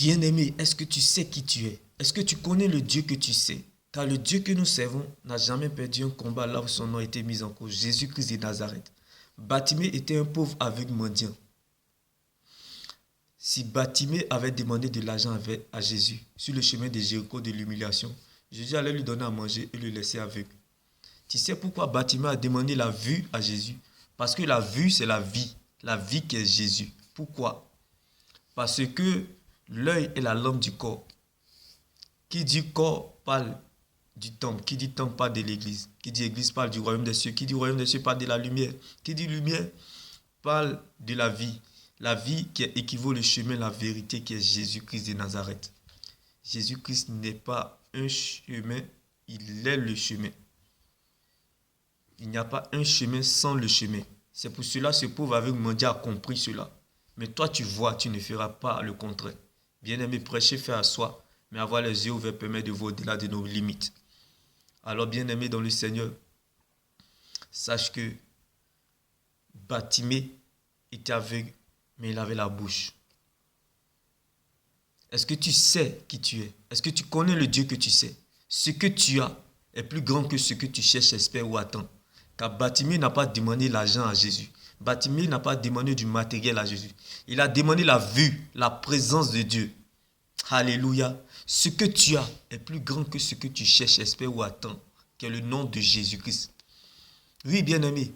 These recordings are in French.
Bien-aimé, est-ce que tu sais qui tu es? Est-ce que tu connais le Dieu que tu sais? Car le Dieu que nous servons n'a jamais perdu un combat là où son nom a été mis en cause. Jésus-Christ de Nazareth. Bartimée était un pauvre aveugle mendiant. Si Bartimée avait demandé de l'argent à Jésus sur le chemin de Jéricho de l'humiliation, Jésus allait lui donner à manger et le laisser aveugle. Tu sais pourquoi Bartimée a demandé la vue à Jésus? Parce que la vue, c'est la vie qui est Jésus. Pourquoi? Parce que l'œil est la lampe du corps. Qui dit corps parle du temple. Qui dit temple parle de l'église. Qui dit église parle du royaume des cieux. Qui dit royaume des cieux parle de la lumière. Qui dit lumière parle de la vie. La vie qui équivaut le chemin, la vérité qui est Jésus-Christ de Nazareth. Jésus-Christ n'est pas un chemin, il est le chemin. Il n'y a pas un chemin sans le chemin. C'est pour cela ce pauvre aveugle mendiant a compris cela. Mais toi tu vois, tu ne feras pas le contraire. Bien-aimé, prêcher fait à soi, mais avoir les yeux ouverts permet de voir au-delà de nos limites. Alors bien-aimé dans le Seigneur, sache que Bartimée était aveugle, mais il avait la bouche. Est-ce que tu sais qui tu es? Est-ce que tu connais le Dieu que tu sais? Ce que tu as est plus grand que ce que tu cherches, espères ou attends. Car Bartimée n'a pas demandé l'argent à Jésus. Bartimée n'a pas demandé du matériel à Jésus. Il a demandé la vue, la présence de Dieu. Alléluia. Ce que tu as est plus grand que ce que tu cherches, espères ou attends, qui est le nom de Jésus-Christ. Oui, bien-aimé.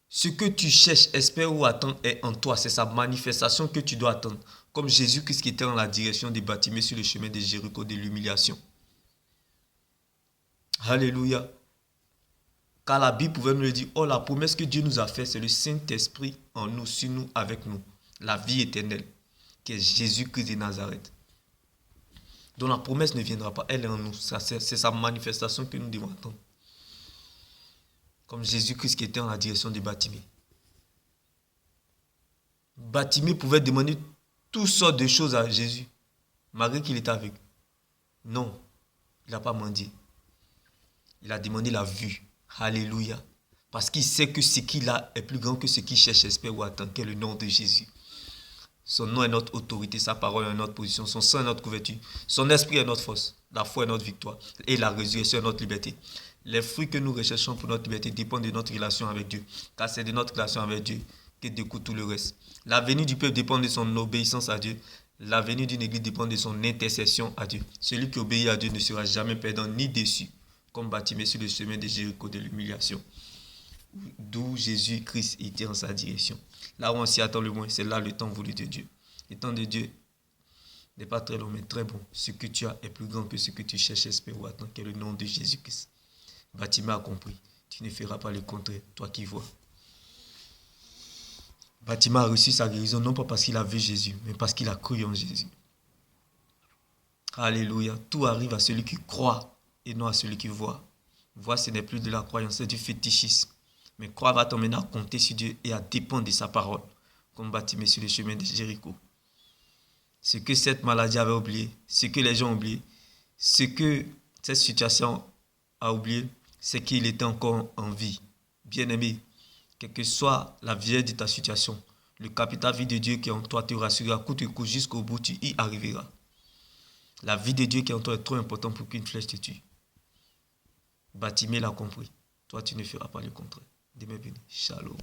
Ce que tu cherches, espères ou attends est en toi. C'est sa manifestation que tu dois attendre. Comme Jésus-Christ qui était dans la direction de Bartimée sur le chemin de Jéricho de l'humiliation. Alléluia. Car la Bible pouvait nous le dire. Oh, la promesse que Dieu nous a faite, c'est le Saint-Esprit en nous, sur nous, avec nous. La vie éternelle, qui est Jésus-Christ de Nazareth. Donc la promesse ne viendra pas, elle est en nous. C'est sa manifestation que nous devons attendre. Comme Jésus-Christ qui était en la direction de Bartimée. Bartimée pouvait demander toutes sortes de choses à Jésus, malgré qu'il était aveugle. Non, il n'a pas mendié. Il a demandé la vue. Alléluia. Parce qu'il sait que ce qu'il a est plus grand que ce qu'il cherche, espère ou attend, qu'est le nom de Jésus. Son nom est notre autorité, sa parole est notre position, son sang est notre couverture, son esprit est notre force, la foi est notre victoire et la résurrection est notre liberté. Les fruits que nous recherchons pour notre liberté dépendent de notre relation avec Dieu, car c'est de notre relation avec Dieu que découle tout le reste. L'avenir du peuple dépend de son obéissance à Dieu. L'avenir d'une église dépend de son intercession à Dieu. Celui qui obéit à Dieu ne sera jamais perdant ni déçu, comme Bartimée sur le chemin de Jéricho de l'humiliation, d'où Jésus-Christ était en sa direction. Là où on s'y attend le moins, c'est là le temps voulu de Dieu. Le temps de Dieu n'est pas très long, mais très bon. Ce que tu as est plus grand que ce que tu cherches, espères ou attends, qu'est le nom de Jésus-Christ. Bartimée a compris. Tu ne feras pas le contraire, toi qui vois. Bartimée a reçu sa guérison, non pas parce qu'il a vu Jésus, mais parce qu'il a cru en Jésus. Alléluia. Tout arrive à celui qui croit et non à celui qui voit. Voir, ce n'est plus de la croyance, c'est du fétichisme. Mais croire va t'emmener à compter sur Dieu et à dépendre de sa parole, comme Bartimée sur le chemin de Jéricho. Ce que cette maladie avait oublié, ce que les gens ont oublié, ce que cette situation a oublié, c'est qu'il était encore en vie. Bien-aimé, quelle que soit la vieille de ta situation, le capital vie de Dieu qui est en toi te rassurera coûte que coûte jusqu'au bout, tu y arriveras. La vie de Dieu qui est en toi est trop importante pour qu'une flèche te tue. Bartimée l'a compris. Toi, tu ne feras pas le contraire. Demain béni. Shalom.